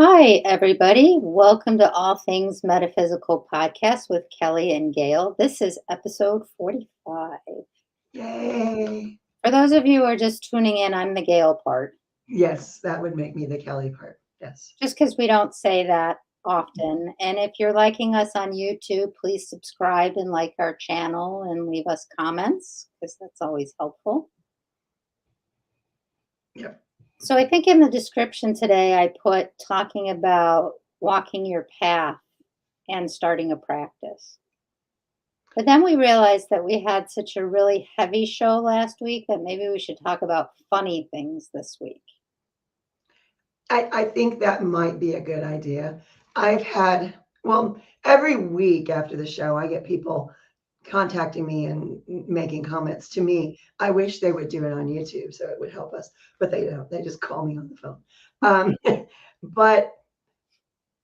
Hi, everybody. Welcome to All Things Metaphysical podcast with Kellie and Gail. This is episode 45. Yay. For those of you who are just tuning in, I'm the Gail part, Yes, that would make me the Kelly part. Yes. just because we don't say that often. And if you're liking us on YouTube, please subscribe and like our channel and leave us comments because that's always helpful. Yep. So I think in the description today, I put talking about walking your path and starting a practice. But then we realized that we had such a really heavy show last week that maybe we should talk about funny things this week. I think that might be a good idea. I've had, well, every week after the show, I get people contacting me and making comments to me. I wish they would do it on YouTube so it would help us, but they don't. They just call me on the phone. But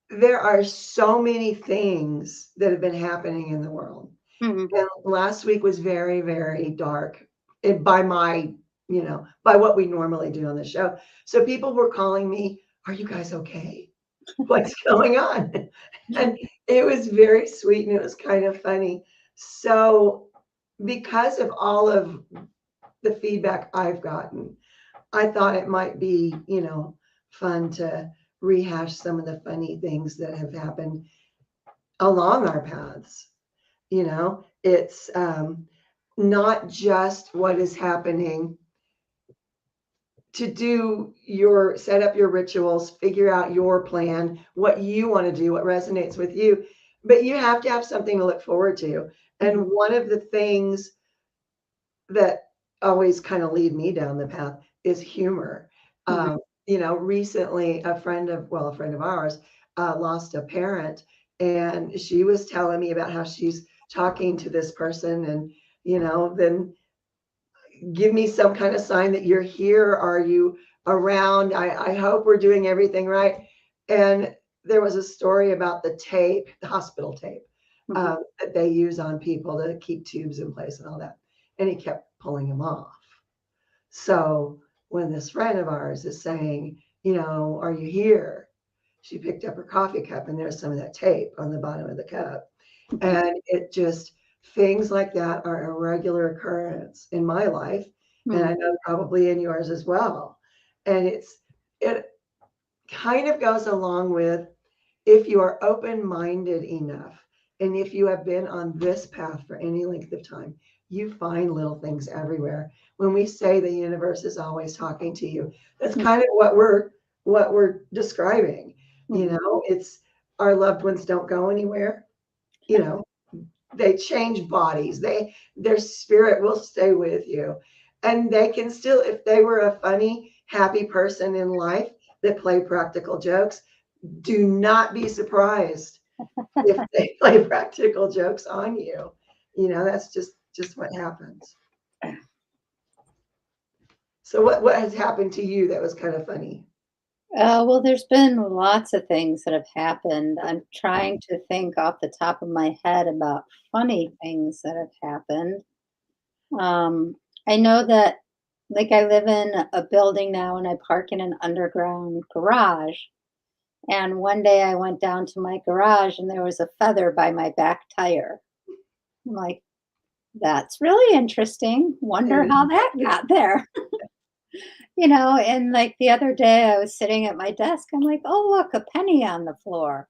there are so many things that have been happening in the world. Mhm. And last week was very, very dark by my, by what we normally do on the show. So people were calling me, "Are you guys okay? What's going on?" And it was very sweet and it was kind of funny. So, because of all of the feedback I've gotten, I thought it might be, fun to rehash some of the funny things that have happened along our paths. It's not just what is happening to do your set up your rituals, figure out your plan, what you want to do, what resonates with you, but you have to have something to look forward to. And Mhm. one of the things that always kind of lead me down the path is humor. Mhm. Recently a friend of ours lost a parent, and she was telling me about how she's talking to this person, and then give me some kind of sign that you're here. Are you around? I hope we're doing everything right. And there was a story about the tape, the hospital tape, Mhm. that they use on people to keep tubes in place and all that. And he kept pulling them off. So when this friend of ours is saying, "Are you here?" She picked up her coffee cup and there's some of that tape on the bottom of the cup. Mhm. And it just, things like that are a regular occurrence in my life. And I Mhm. know probably in yours as well. And it kind of goes along with, if you are open minded enough, and if you have been on this path for any length of time, you find little things everywhere. When we say the universe is always talking to you, that's kind of what we're describing. Mhm. It's our loved ones don't go anywhere. You know, they change bodies. Their spirit will stay with you. And they can still, if they were a funny, happy person in life that played practical jokes, do not be surprised if they play practical jokes on you. That's just what happens. So what has happened to you that was kind of funny? Well, there's been lots of things that have happened. I'm trying to think off the top of my head about funny things that have happened. Um, I know that, like, I live in a building now and I park in an underground garage. And one day I went down to my garage and there was a feather by my back tire. I'm like, that's really interesting. Wonder how that got there. And like the other day I was sitting at my desk. I'm like, oh, look, a penny on the floor,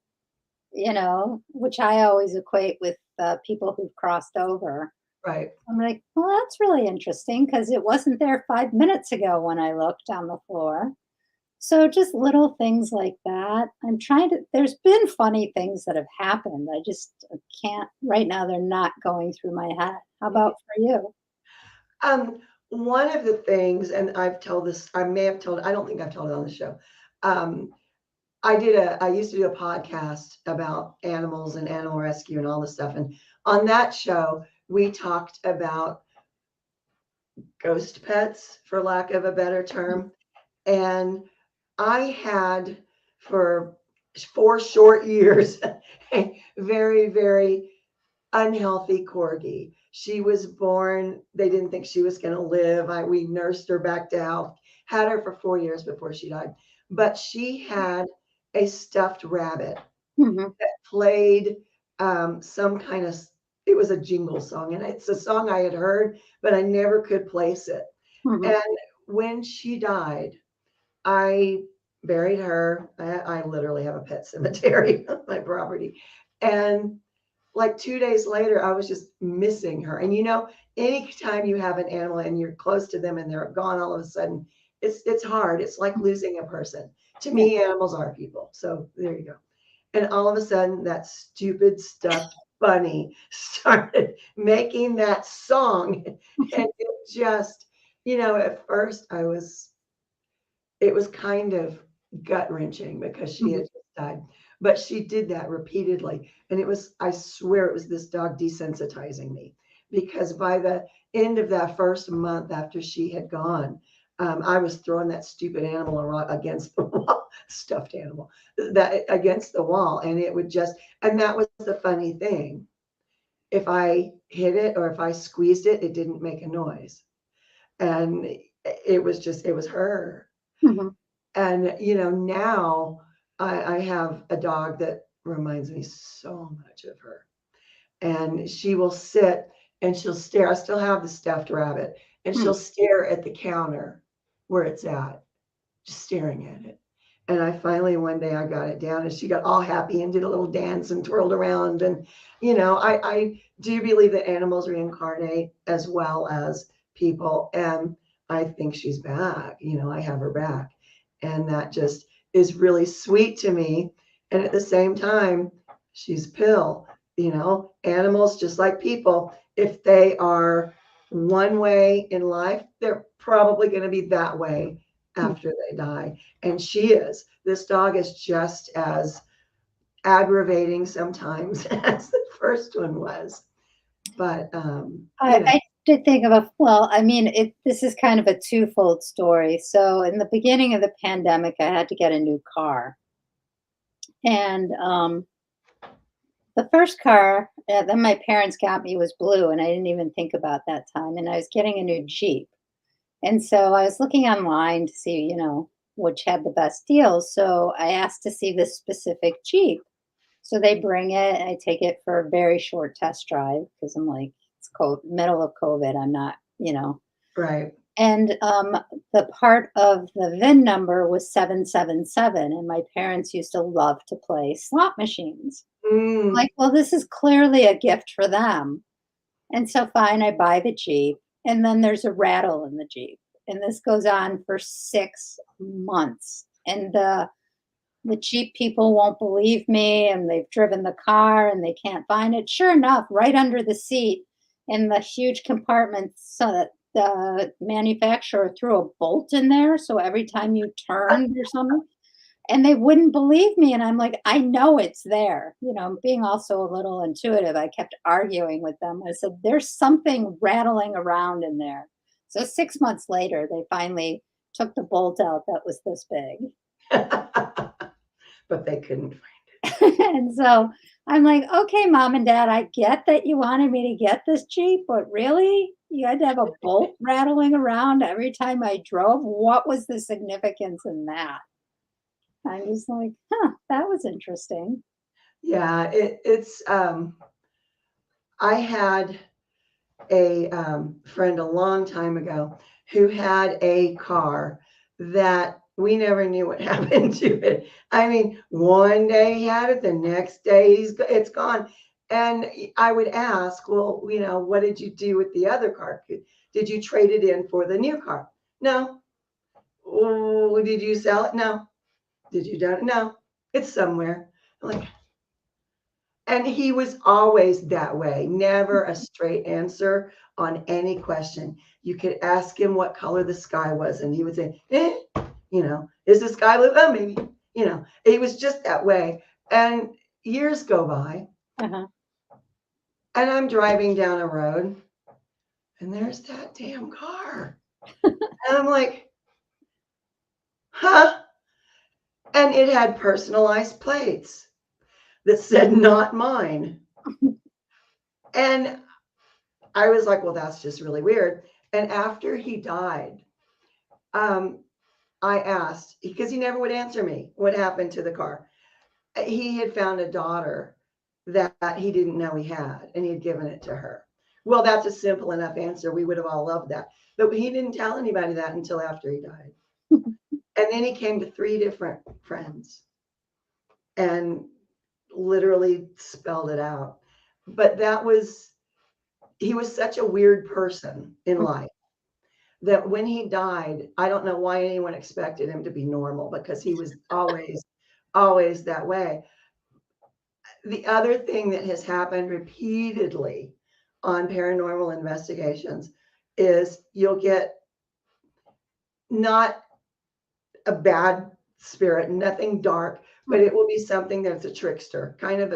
which I always equate with people who've crossed over. Right. I'm like, well, that's really interesting because it wasn't there 5 minutes ago when I looked on the floor. So just little things like that. There's been funny things that have happened. I just can't, right now, they're not going through my head. How about for you? Um, One of the things, and I've told this, I may have told, I don't think I've told it on the show. Um, I used to do a podcast about animals and animal rescue and all this stuff. And on that show, we talked about ghost pets, for lack of a better term. And I had, for 4 short years, a very, very unhealthy corgi. She was born, they didn't think she was going to live. We nursed her back to health, had her for 4 years before she died. But she had a stuffed rabbit Mhm. that played some kind of, it was a jingle song, and it's a song I had heard, but I never could place it. Mhm. And when she died, I buried her. I literally have a pet cemetery on my property. And like 2 days later, I was just missing her. And anytime you have an animal and you're close to them and they're gone all of a sudden, it's hard. It's like losing a person. To Yeah. me, animals are people. So there you go. And all of a sudden, that stupid stuffed bunny started making that song. And it just, at first it was kind of gut wrenching because she had Mhm. just died. But she did that repeatedly. And I swear it was this dog desensitizing me because by the end of that first month after she had gone, I was throwing that stupid animal against the wall, stuffed animal, that against the wall. And it would and that was the funny thing. If I hit it or if I squeezed it, it didn't make a noise. And it was her. Mhm. And, now I have a dog that reminds me so much of her. And she will sit and she'll stare. I still have the stuffed rabbit, and she'll Mhm. stare at the counter where it's at, just staring at it. And I finally, one day, I got it down, and she got all happy and did a little dance and twirled around. And, I do believe that animals reincarnate as well as people. And I think she's back. I have her back. And that just is really sweet to me. And at the same time, she's a pill. Animals, just like people, if they are one way in life, they're probably going to be that way Mhm. after they die. And she is. This dog is just as aggravating sometimes as the first one was. But I did think of well, I mean, this is kind of a twofold story. So in the beginning of the pandemic, I had to get a new car. And the first car that my parents got me was blue, and I didn't even think about that time. And I was getting a new Jeep. And so I was looking online to see, which had the best deals. So I asked to see this specific Jeep. So they bring it, and I take it for a very short test drive because I'm like, it's middle of COVID. I'm not. right. And the part of the VIN number was 777. And my parents used to love to play slot machines. Mm. Like, well, this is clearly a gift for them. And so fine, I buy the Jeep, and then there's a rattle in the Jeep. And this goes on for 6 months. And the Jeep people won't believe me, and they've driven the car and they can't find it. Sure enough, right under the seat in the huge compartment, so that the manufacturer threw a bolt in there. So every time you turned or something, and they wouldn't believe me. And I'm like, I know it's there. Being also a little intuitive, I kept arguing with them. I said, there's something rattling around in there. So 6 months later, they finally took the bolt out that was this big. But they couldn't. And so I'm like, okay, mom and dad, I get that you wanted me to get this Jeep, but really? You had to have a bolt rattling around every time I drove? What was the significance in that? I'm just like, huh, that was interesting. Yeah, I had a friend a long time ago who had a car that we never knew what happened to it. I mean, one day he had it, the next day it's gone. And I would ask, well, what did you do with the other car? Did you trade it in for the new car? No. Oh, did you sell it? No. Did you done it? No. It's somewhere. I'm like, and he was always that way, never a straight answer on any question. You could ask him what color the sky was, and he would say, is the sky blue? Oh, maybe. He was just that way. And years go by, Uh-huh. and I'm driving down a road, and there's that damn car. And I'm like, huh? And it had personalized plates that said, not mine. And I was like, well, that's just really weird. And after he died, um, I asked, because he never would answer me, what happened to the car. He had found a daughter that he didn't know he had, and he had given it to her. Well, that's a simple enough answer. We would have all loved that. But he didn't tell anybody that until after he died. And then he came to 3 different friends and literally spelled it out. But he was such a weird person in life that when he died, I don't know why anyone expected him to be normal, because he was always that way. The other thing that has happened repeatedly on paranormal investigations is you'll get not a bad spirit, nothing dark, but it will be something that's a trickster, kind of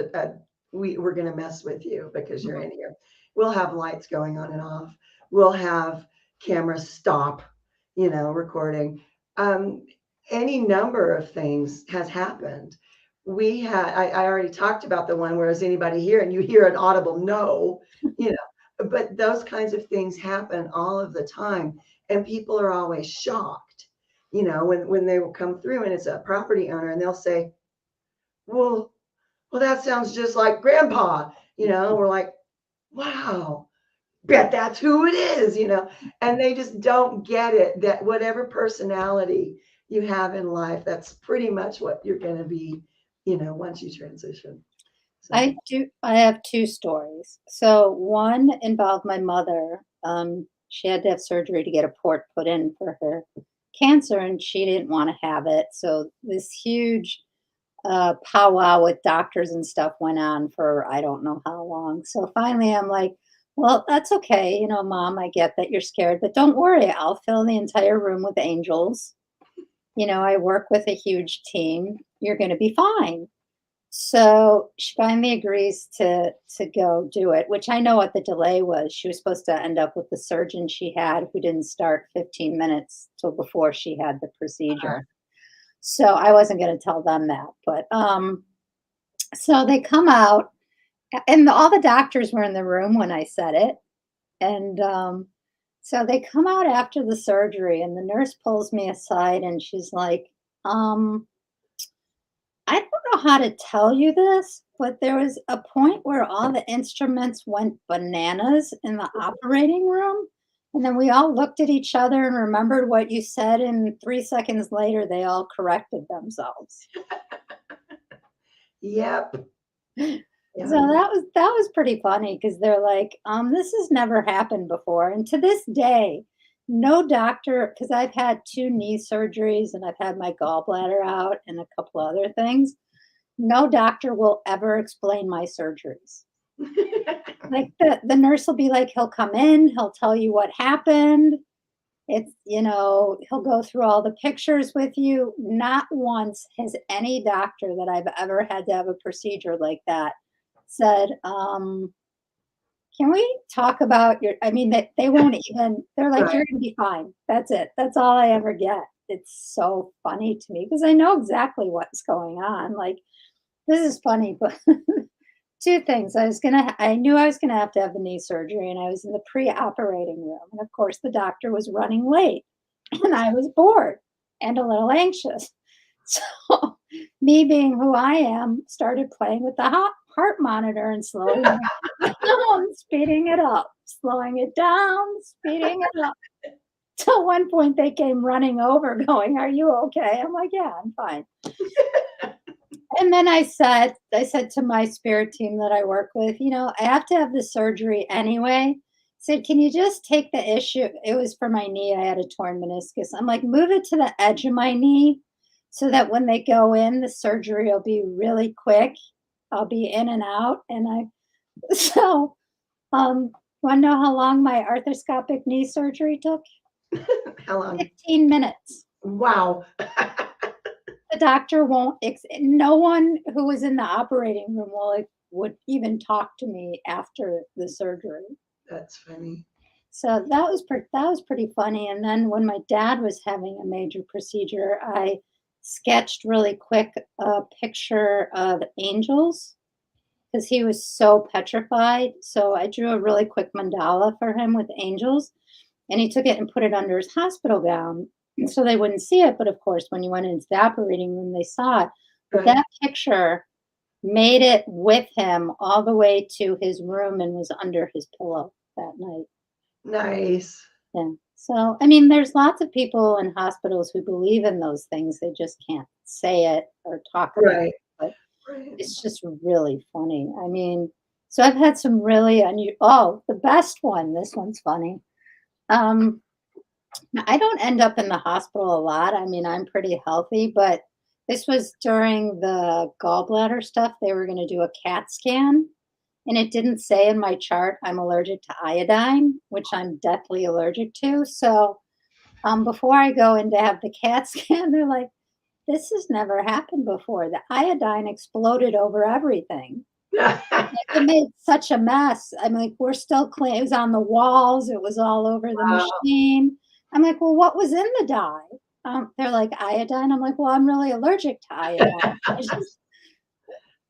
we're going to mess with you because you're in here. We'll have lights going on and off. We'll have cameras stop, recording. Any number of things has happened. I already talked about the one where is anybody here, and you hear an audible no, but those kinds of things happen all of the time, and people are always shocked, when they will come through and it's a property owner and they'll say, well, that sounds just like grandpa, we're like, wow, bet that's who it is, and they just don't get it, that whatever personality you have in life, that's pretty much what you're going to be, once you transition. So. I have 2 stories. So one involved my mother. She had to have surgery to get a port put in for her cancer, and she didn't want to have it. So this huge powwow with doctors and stuff went on for I don't know how long. So finally, I'm like, well, that's okay. Mom, I get that you're scared, but don't worry. I'll fill the entire room with angels. I work with a huge team. You're going to be fine. So she finally agrees to go do it, which I know what the delay was. She was supposed to end up with the surgeon she had, who didn't start 15 minutes till before she had the procedure. So I wasn't going to tell them that, but so they come out, and all the doctors were in the room when I said it, and so they come out after the surgery, and the nurse pulls me aside, and she's like, I don't know how to tell you this, but there was a point where all the instruments went bananas in the operating room. And then we all looked at each other and remembered what you said. And 3 seconds later, they all corrected themselves. Yep. So that was pretty funny, because they're like, this has never happened before. And to this day, no doctor, because I've had 2 knee surgeries and I've had my gallbladder out and a couple other things. No doctor will ever explain my surgeries. Like the nurse will be like, he'll come in, he'll tell you what happened. It's, he'll go through all the pictures with you. Not once has any doctor that I've ever had to have a procedure like that said, can we talk about they won't even, they're like, you're going to be fine. That's it. That's all I ever get. It's so funny to me because I know exactly what's going on. Like, this is funny, but 2 things. I knew I was going to have the knee surgery, and I was in the pre-operating room. And of course, the doctor was running late, and I was bored and a little anxious. So me being who I am, started playing with the heart monitor and slowing it down, speeding it up, slowing it down, speeding it up. Till one point they came running over going, "Are you okay?" I'm like, "Yeah, I'm fine." And then I said to my spirit team that I work with, I have to have the surgery anyway. I said, can you just take the issue? It was for my knee. I had a torn meniscus. I'm like, move it to the edge of my knee so that when they go in, the surgery will be really quick. I'll be in and out. So, want to know how long my arthroscopic knee surgery took? How long? 15 minutes. Wow. The doctor won't, no one who was in the operating room would even talk to me after the surgery. That's funny. So that was pretty funny. And then when my dad was having a major procedure, I sketched really quick a picture of angels because he was so petrified. So I drew a really quick mandala for him with angels, and he took it and put it under his hospital gown. so they wouldn't see it. But of course, when you went into the operating room, they saw it. But Right. that picture made it with him all the way to his room and was under his pillow that night. Nice. Yeah. So, I mean, there's lots of people in hospitals who believe in those things. They just can't say it or talk about Right. it. But Right. it's just really funny. I mean, so I've had some really oh, the best one. This one's funny. Um, now, I don't end up in the hospital a lot. I mean, I'm pretty healthy, but this was during the gallbladder stuff. They were going to do a CAT scan, and it didn't say in my chart I'm allergic to iodine, which I'm deathly allergic to. So before I go in to have the CAT scan, they're like, "This has never happened before. The iodine exploded over everything." Like, it made such a mess. I'm like, "We're still clean." It was on the walls, it was all over the Wow. machine. I'm like, "Well, what was in the dye?" They're like, "Iodine." I'm like, "Well, I'm really allergic to iodine." I just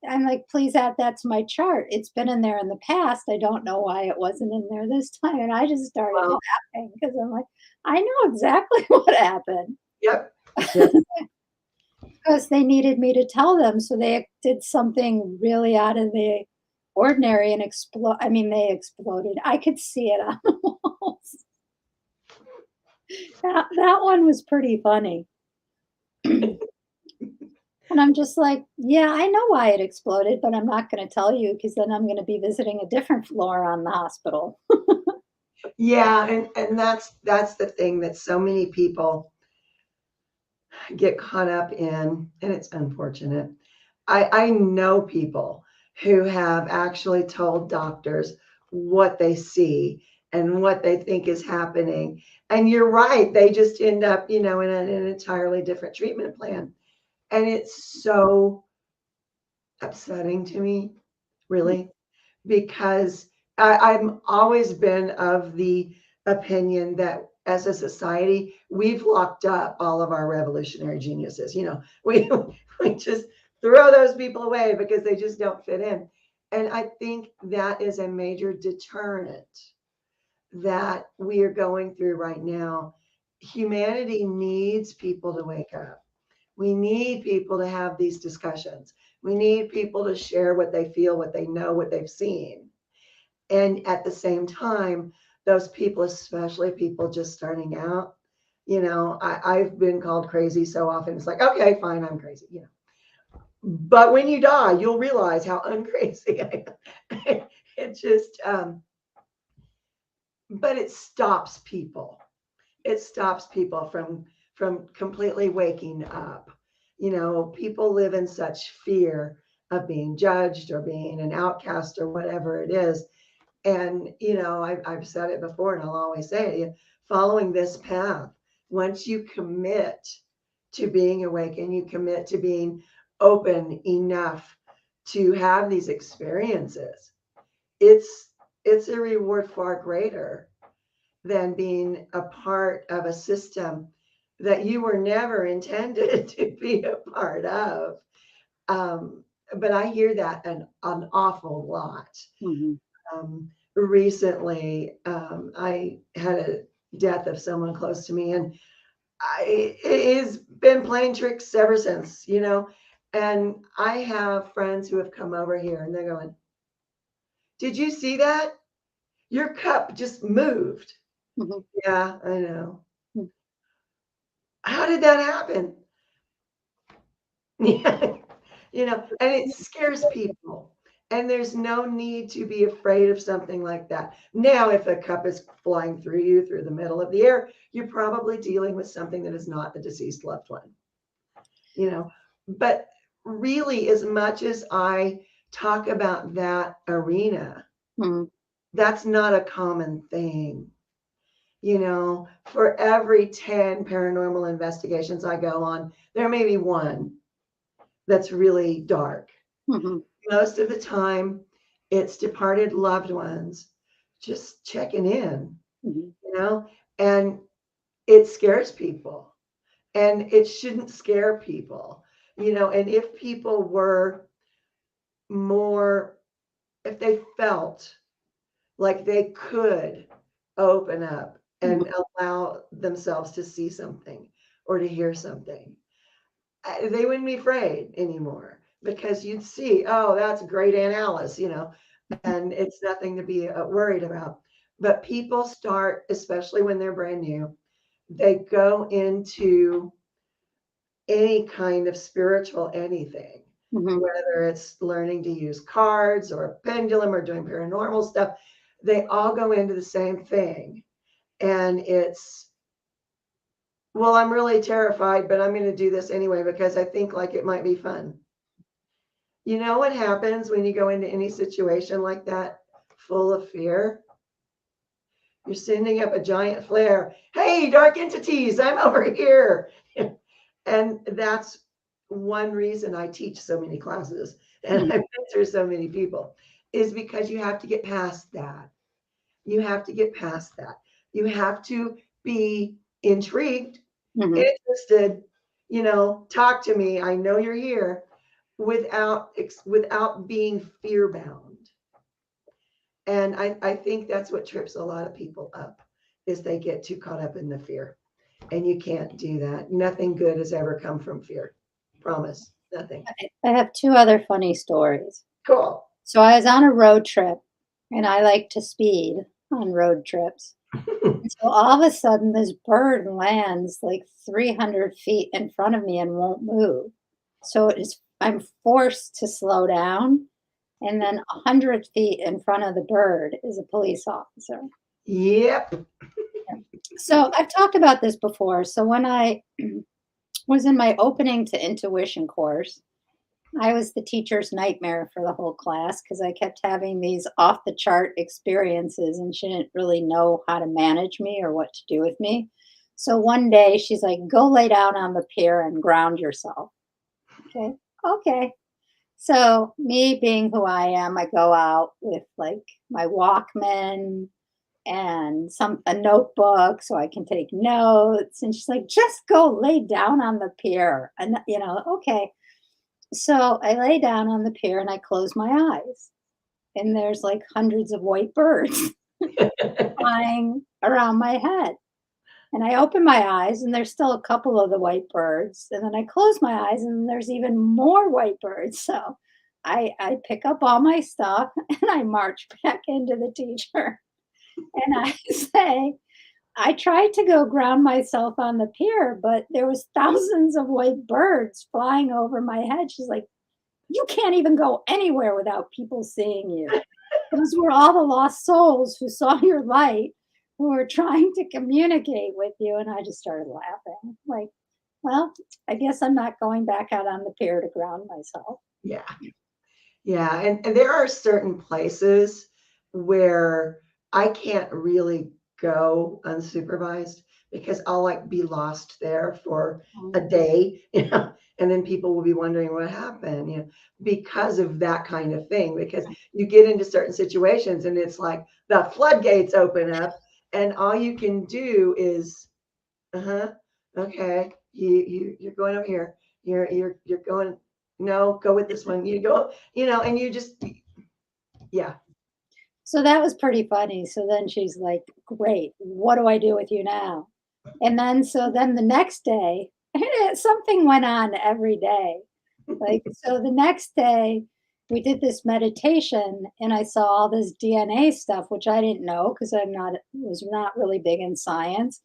I'm like, "Please add that to my chart. It's been in there in the past. I don't know why it wasn't in there this time." And I just started Wow. laughing because I'm like, "I know exactly what happened." Yep. Yep. Because they needed me to tell them, so they did something really out of the ordinary and they exploded. I could see it on the walls. That one was pretty funny. And I'm just like, "Yeah, I know why it exploded, but I'm not gonna tell you because then I'm gonna be visiting a different floor on the hospital." Yeah, and that's the thing that so many people get caught up in, and it's unfortunate. I know people who have actually told doctors what they see and what they think is happening. And you're right, they just end up, in an entirely different treatment plan. And it's so upsetting to me, really, because I'm always been of the opinion that as a society, we've locked up all of our revolutionary geniuses. We just throw those people away because they just don't fit in. And I think that is a major deterrent that we are going through right now. Humanity needs people to wake up. We need people to have these discussions. We need people to share what they feel, what they know, what they've seen. And at the same time, those people, especially people just starting out, I've been called crazy so often. It's like, okay, fine, I'm crazy. But when you die, you'll realize how uncrazy I am. It just, but it stops people. It stops people from completely waking up. People live in such fear of being judged or being an outcast or whatever it is. And I've said it before, and I'll always say it: following this path, once you commit to being awake and you commit to being open enough to have these experiences, it's a reward far greater than being a part of a system that you were never intended to be a part of. But I hear that an awful lot. Mhm. Recently, I had a death of someone close to me, and it has been playing tricks ever since. And I have friends who have come over here, and they're going, "Did you see that? Your cup just moved." Mhm. Yeah, I know. Mhm. How did that happen? Yeah, and it scares people. And there's no need to be afraid of something like that. Now, if a cup is flying through you through the middle of the air, you're probably dealing with something that is not the deceased loved one, you know. But really, as much as I talk about that arena, Mhm. that's not a common thing. For every 10 paranormal investigations I go on, there may be one that's really dark. Mhm. Most of the time, it's departed loved ones just checking in, Mhm. you know, and it scares people, and it shouldn't scare people. And if people were more, if they felt like they could open up Mhm. and allow themselves to see something, or to hear something. They wouldn't be afraid anymore because you'd see, oh, that's great Aunt Alice, and it's nothing to be worried about. But people start, especially when they're brand new, they go into any kind of spiritual anything, Mhm. whether it's learning to use cards or a pendulum or doing paranormal stuff, they all go into the same thing. And it's, well, I'm really terrified, but I'm going to do this anyway because I think like it might be fun. You know what happens when you go into any situation like that full of fear? You're sending up a giant flare. Hey, dark entities, I'm over here. And that's one reason I teach so many classes and Mhm. I mentor so many people is because you have to get past that. You have to get past that. You have to be intrigued, Mhm. interested, talk to me. I know you're here without being fear bound. And I think that's what trips a lot of people up is they get too caught up in the fear. And you can't do that. Nothing good has ever come from fear. Promise. Nothing. I have two other funny stories. Cool. So I was on a road trip, and I like to speed on road trips. And so all of a sudden, this bird lands like 300 feet in front of me and won't move. So I'm forced to slow down. And then 100 feet in front of the bird is a police officer. Yep. So I've talked about this before. So when I was in my opening to intuition course, I was the teacher's nightmare for the whole class because I kept having these off the chart experiences and she didn't really know how to manage me or what to do with me. So one day she's like, go lay down on the pier and ground yourself. Okay. Okay. So me being who I am, I go out with like my Walkman and a notebook so I can take notes. And she's like, just go lay down on the pier. And okay. So I lay down on the pier and I close my eyes. And there's like hundreds of white birds flying around my head. And I open my eyes and there's still a couple of the white birds. And then I close my eyes and there's even more white birds. So I pick up all my stuff and I march back into the teacher. And I say, I tried to go ground myself on the pier, but there was thousands of white birds flying over my head. She's like, you can't even go anywhere without people seeing you. Those were all the lost souls who saw your light, who were trying to communicate with you. And I just started laughing. Like, well, I guess I'm not going back out on the pier to ground myself. Yeah. Yeah. And there are certain places where I can't really go unsupervised because I'll like be lost there for a day, and then people will be wondering what happened, because of that kind of thing. Because you get into certain situations and it's like the floodgates open up, and all you can do is, okay, you're going over here. You're going. No, go with this one. You go, and you just, yeah. So that was pretty funny. So then she's like, great, what do I do with you now? And then the next day, something went on every day. Like, so the next day, we did this meditation, and I saw all this DNA stuff, which I didn't know because was not really big in science.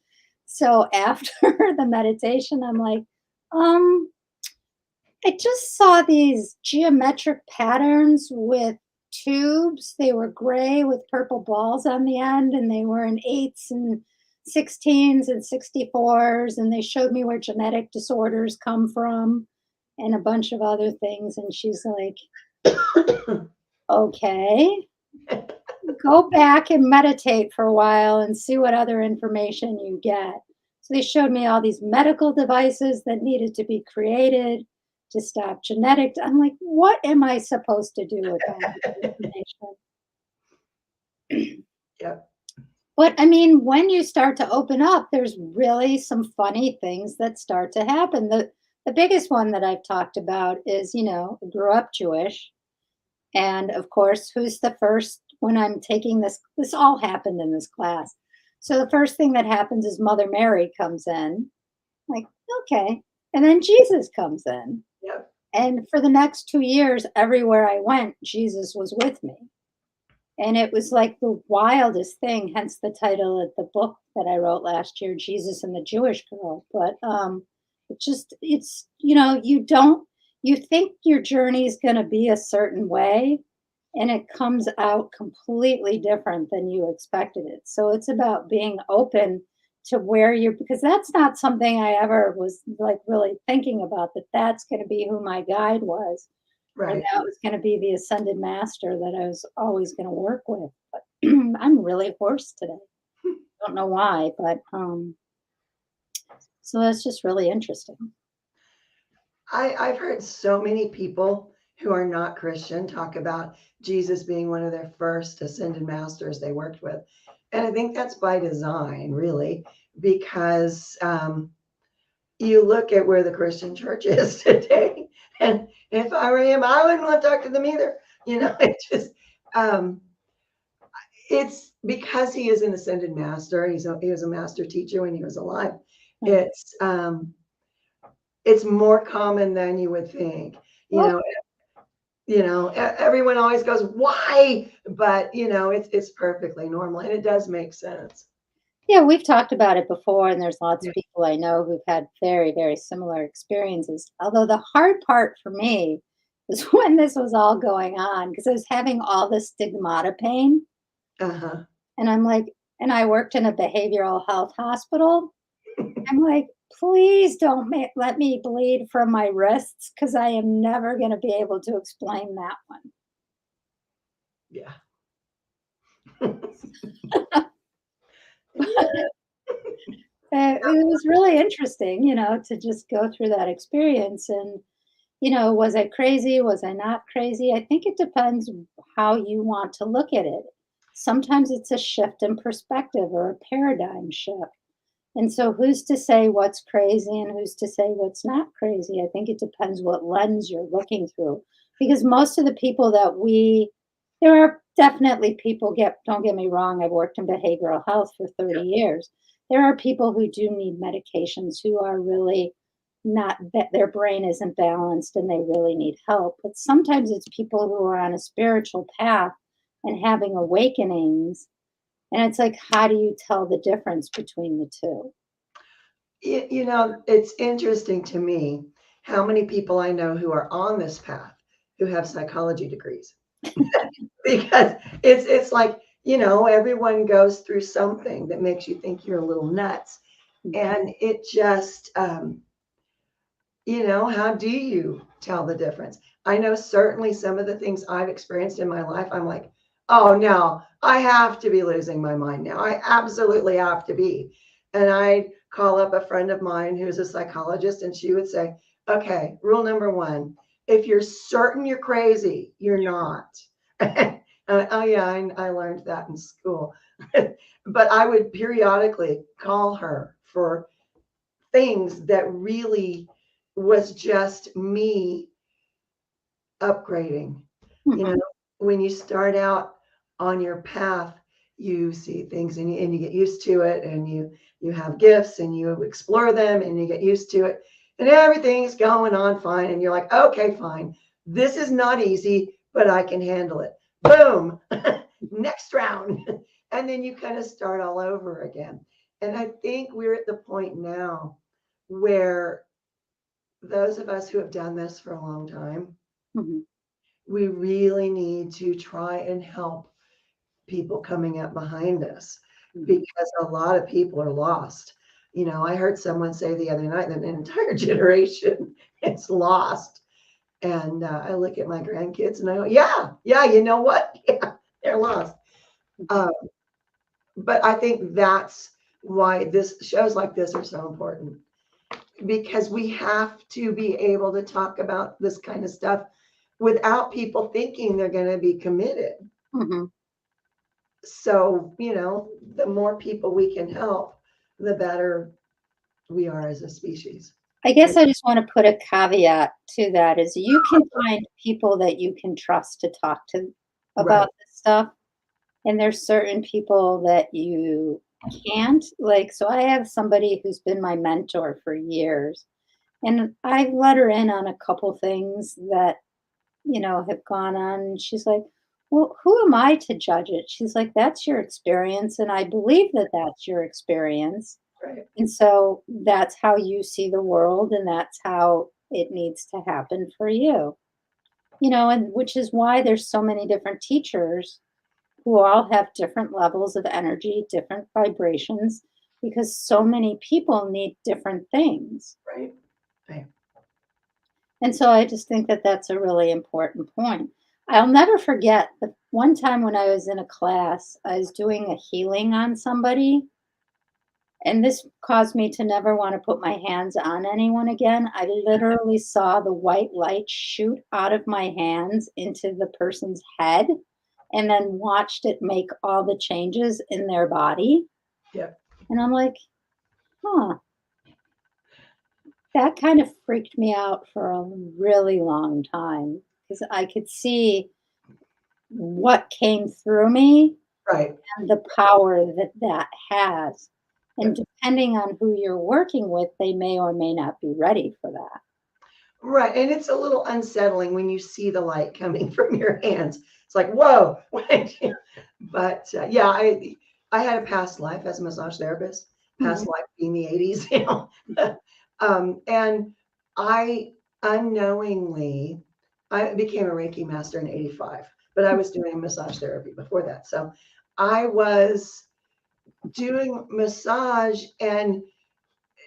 So after the meditation, I'm like, um, I just saw these geometric patterns with tubes. They were gray with purple balls on the end, and they were in eights and 16s and 64s. And they showed me where genetic disorders come from and a bunch of other things. And she's like, okay, go back and meditate for a while and see what other information you get. So they showed me all these medical devices that needed to be created to stop genetic. I'm like, what am I supposed to do with all this information? Yep. But I mean, when you start to open up, there's really some funny things that start to happen. The biggest one that I've talked about is, I grew up Jewish. And of course, who's the first when I'm taking this? This all happened in this class. So the first thing that happens is Mother Mary comes in Like, okay. And then Jesus comes in. Yep. And for the next 2 years, everywhere I went, Jesus was with me. And it was like the wildest thing, hence the title of the book that I wrote last year, Jesus and the Jewish Girl. But it's, you don't, you think your journey is going to be a certain way, and it comes out completely different than you expected it. So it's about being open to where you're, because that's not something I ever was like really thinking about, that that's going to be who my guide was, or Right. that was going to be the ascended master that I was always going to work with. But I'm really hoarse today. Don't know why, but so that's just really interesting. I've heard so many people who are not Christian talk about Jesus being one of their first ascended masters they worked with. And I think that's by design, really, because you look at where the Christian church is today. And if I were him, I wouldn't want to talk to them either. It just, um, it's because he is an ascended master. He was a master teacher when he was alive. Hmm. It's, um, it's more common than you would think. You Well, know, everyone always goes, "Why?" But, it's perfectly normal, and it does make sense. yeah, we've talked about it before, and there's lots Yeah. of people I know who've had very, very similar experiences. Although the hard part for me was when this was all going on, because I was having all this stigmata pain. Uh-huh. And I'm like, and I worked in a behavioral health hospital. I'm like, please don't let me bleed from my wrists, because I am never going to be able to explain that one. Yeah. It was really interesting, to just go through that experience. And, was I crazy? Was I not crazy? I think it depends how you want to look at it. Sometimes it's a shift in perspective or a paradigm shift. And so, who's to say what's crazy and who's to say what's not crazy? I think it depends what lens you're looking through. Because most of the people there are definitely people, don't get me wrong, I've worked in behavioral health for 30 years. There are people who do need medications, who are really not, their brain isn't balanced and they really need help. But sometimes it's people who are on a spiritual path and having awakenings, and it's like, how do you tell the difference between the two? It's interesting to me how many people I know who are on this path who have psychology degrees. Because it's like, everyone goes through something that makes you think you're a little nuts. And it just, how do you tell the difference? I know certainly some of the things I've experienced in my life, I'm like, oh no, I have to be losing my mind now. I absolutely have to be. And I call up a friend of mine who's a psychologist, and she would say, okay, rule number one, if you're certain you're crazy, you're not. Oh yeah, I learned that in school. But I would periodically call her for things that really was just me upgrading. You know, Mhm. when you start out on your path, you see things and you get used to it, and you have gifts and you explore them and you get used to it, and everything's going on fine, and you're like, okay, fine. This is not easy, but I can handle it. Boom. Next round. And then you kind of start all over again. And I think we're at the point now where those of us who have done this for a long time, Mhm. we really need to try and help people coming up behind us, Mhm. because a lot of people are lost. I heard someone say the other night that an entire generation is lost. And I look at my grandkids and I go, yeah, yeah, you know what? Yeah, they're lost. Mhm. Uh, but I think that's why this shows like this are so important, because we have to be able to talk about this kind of stuff without people thinking they're going to be committed. Mhm. So, the more people we can help, the better we are as a species. I guess I just want to put a caveat to that, is you can find people that you can trust to talk to Right. about this stuff. And there's certain people that you can't, like, so I have somebody who's been my mentor for years, and I've let her in on a couple things that, have gone on. And she's like, well, who am I to judge it? She's like, that's your experience. And I believe that that's your experience. Right. And so that's how you see the world, and that's how it needs to happen for you. And which is why there's so many different teachers who all have different levels of energy, different vibrations, because so many people need different things. Right. Right. And so I just think that that's a really important point. I'll never forget the one time when I was in a class, I was doing a healing on somebody, and this caused me to never want to put my hands on anyone again. I literally saw the white light shoot out of my hands into the person's head and then watched it make all the changes in their body. Yep. And I'm like, huh, that kind of freaked me out for a really long time because I could see what came through me Right. and the power that that has. And Yep. depending on who you're working with, they may or may not be ready for that. Right. And it's a little unsettling when you see the light coming from your hands. It's like, whoa. But yeah, I had a past life as a massage therapist, past Mhm, life being the 80s, and I unknowingly, I became a Reiki master in 85, but I was doing massage therapy before that. So I was doing massage and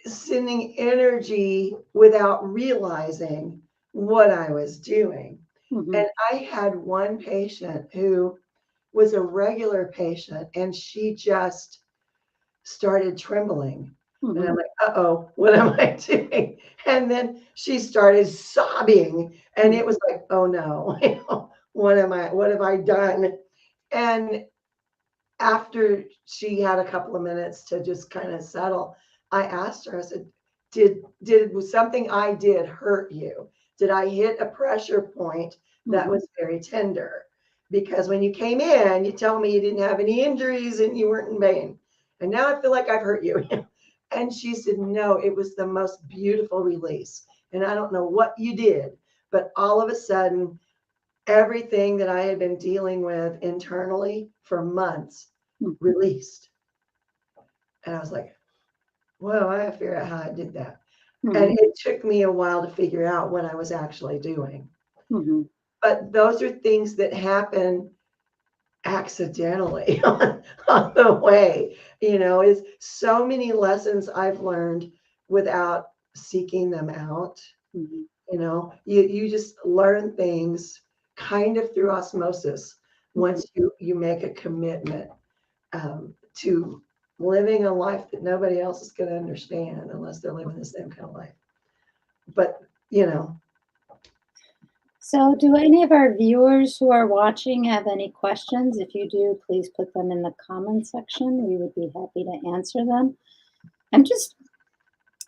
sending energy without realizing what I was doing. mhm, And I had one patient who was a regular patient and she just started trembling. And I'm mhm, like, uh-oh, what am I doing? And then she started sobbing. And mhm, it was like, oh no, what have I done? And after she had a couple of minutes to just kind of settle, I asked her, I said, was something I did hurt you? Did I hit a pressure point that mhm, was very tender? Because when you came in, you told me you didn't have any injuries and you weren't in pain. And now I feel like I've hurt you. And she said, no, it was the most beautiful release. And I don't know what you did, but all of a sudden, everything that I had been dealing with internally for months mhm, released. And I was like, well, I have to figure out how I did that. And mhm, it took me a while to figure out what I was actually doing. mhm. But those are things that happen accidentally on the way, is so many lessons I've learned without seeking them out. Mhm. You just learn things kind of through osmosis Mhm. once you make a commitment to living a life that nobody else is going to understand unless they're living the same kind of life. But you know, So, do any of our viewers who are watching have any questions? If you do, please put them in the comment section. We would be happy to answer them. I'm just,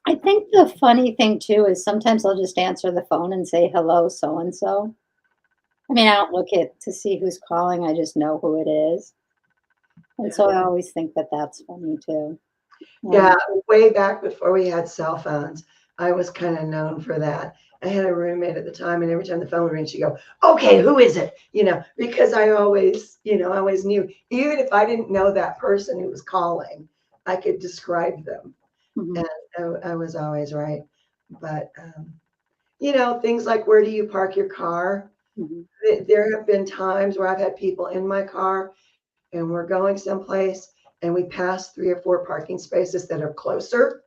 I think the funny thing too is sometimes I'll just answer the phone and say, hello, so and so. I mean, I don't look at to see who's calling, I just know who it is. And yeah, so I always think that that's funny too. yeah. Um, Way back before we had cell phones, I was kind of known for that. I had a roommate at the time, and every time the phone would ring, she'd go, "Okay, who is it?" Because I always knew, even if I didn't know that person who was calling, I could describe them, mhm, and I was always right. But things like where do you park your car? mhm, There have been times where I've had people in my car and we're going someplace and we pass 3 or 4 parking spaces that are closer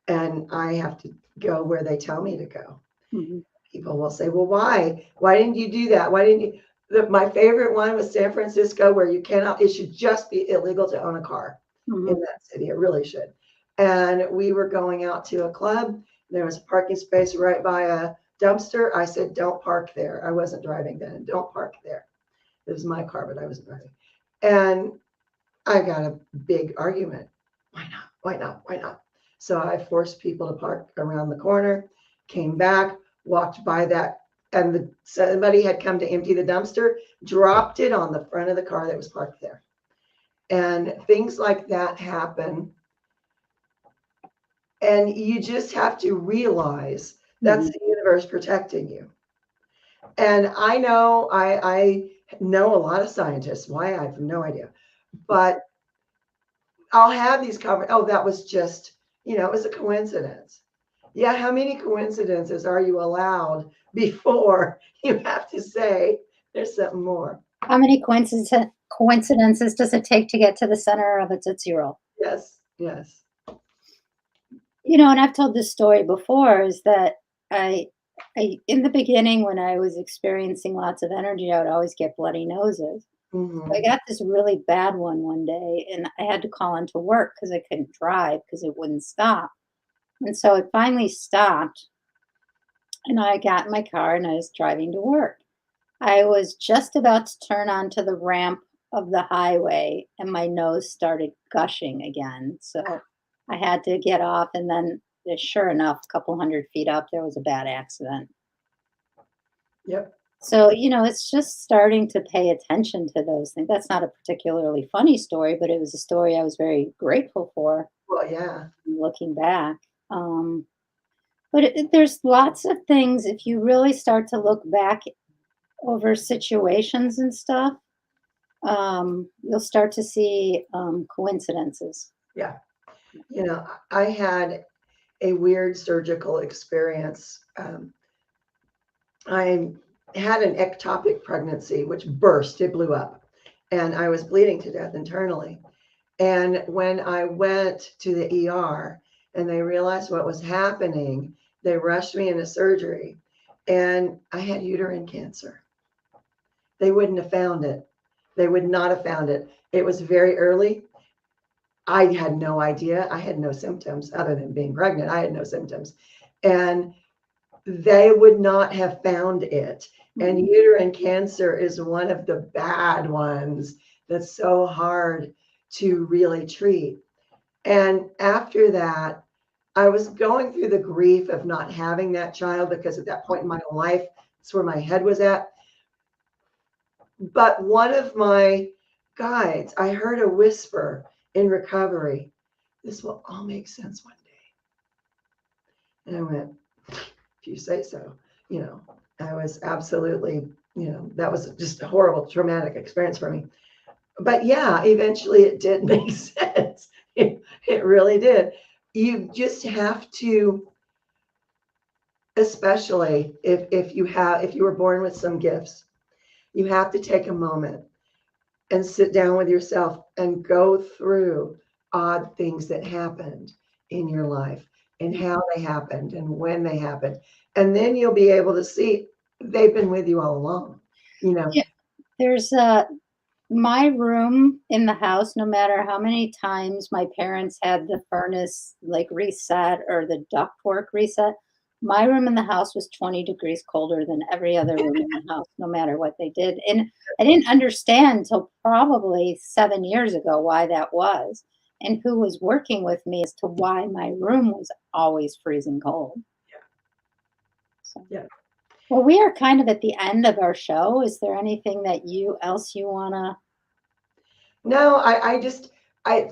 and I have to go where they tell me to go. mhm, People will say, well, why didn't you do that? Why didn't you? My favorite one was San Francisco, where it should just be illegal to own a car in mhm, that city. It really should. And we were going out to a club. There was a parking space right by a dumpster. I said, don't park there. I wasn't driving then. Don't park there. It was my car, but I wasn't driving. And I got a big argument. Why not? Why not? Why not? So I forced people to park around the corner, came back, walked by that, and somebody had come to empty the dumpster, dropped it on the front of the car that was parked there. And things like that happen. And you just have to realize that's Mhm. the universe protecting you. And I know a lot of scientists. Why? I have no idea. But I'll have these oh, that was just, it was a coincidence. Yeah, how many coincidences are you allowed before you have to say there's something more? How many coincidences does it take to get to the center of a Tootsie Roll? Yes, yes. And I've told this story before, is that I in the beginning, when I was experiencing lots of energy, I would always get bloody noses. I Hmm. got this really bad one day, and I had to call into work because I couldn't drive because it wouldn't stop. And so it finally stopped, and I got in my car and I was driving to work. I was just about to turn onto the ramp of the highway, and my nose started gushing again. So I had to get off, and then, sure enough, a couple hundred feet up, there was a bad accident. Yep. So, it's just starting to pay attention to those things. That's not a particularly funny story, but it was a story I was very grateful for Well, yeah. looking back. Um, but there's lots of things, if you really start to look back over situations and stuff, you'll start to see coincidences. Yeah. I had a weird surgical experience. I had an ectopic pregnancy, which burst, it blew up, and I was bleeding to death internally. And when I went to the ER and they realized what was happening, they rushed me into surgery, and I had uterine cancer. They wouldn't have found it. They would not have found it. It was very early. I had no idea. I had no symptoms other than being pregnant. I had no symptoms. And they would not have found it. And Mhm. uterine cancer is one of the bad ones that's so hard to really treat. And after that, I was going through the grief of not having that child because at that point in my life, that's where my head was at. But one of my guides, I heard a whisper in recovery, this will all make sense one day. And I went, if you say so, you know, I was absolutely, that was just a horrible, traumatic experience for me. But yeah, eventually it did make sense. It really did. You just have to, especially if you were born with some gifts, you have to take a moment and sit down with yourself and go through odd things that happened in your life and how they happened and when they happened. And then you'll be able to see they've been with you all along, you know. Yeah, there's my room in the house, no matter how many times my parents had the furnace like reset or the ductwork reset, my room in the house was 20 degrees colder than every other room in the house, no matter what they did. And I didn't understand until probably 7 years ago why that was, and who was working with me as to why my room was always freezing cold. So. Yeah. Well, we are kind of at the end of our show. Is there anything that you wanna? No, I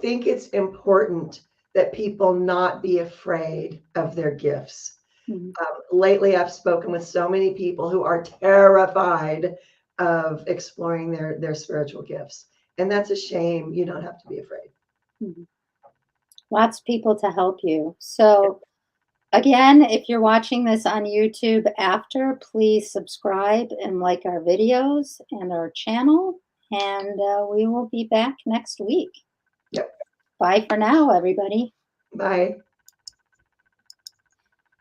think it's important that people not be afraid of their gifts. Mhm. Lately, I've spoken with so many people who are terrified of exploring their spiritual gifts, and that's a shame. You don't have to be afraid. Mhm. Lots of people to help you. So, again, if you're watching this on YouTube after, please subscribe and like our videos and our channel. And we will be back next week. Yep. Bye for now, everybody. Bye.